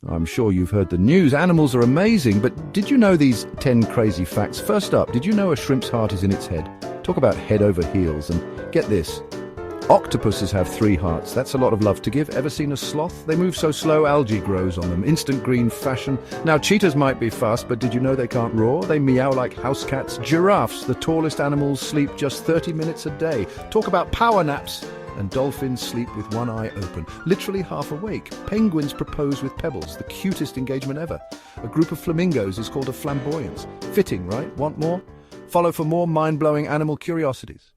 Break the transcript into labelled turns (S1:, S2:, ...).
S1: I'm sure you've heard the news. Animals are amazing, but did you know these 10 crazy facts? First up, did you know a shrimp's heart is in its head? Talk about head over heels. And get this, octopuses have 3 hearts. That's a lot of love to give. Ever seen a sloth? They move so slow, algae grows on them. Instant green fashion. Now, cheetahs might be fast, but did you know they can't roar? They meow like house cats. Giraffes, the tallest animals, sleep just 30 minutes a day. Talk about power naps. And dolphins sleep with one eye open, literally half awake. Penguins propose with pebbles, the cutest engagement ever. A group of flamingos is called a flamboyance. Fitting, right? Want more? Follow for more mind-blowing animal curiosities.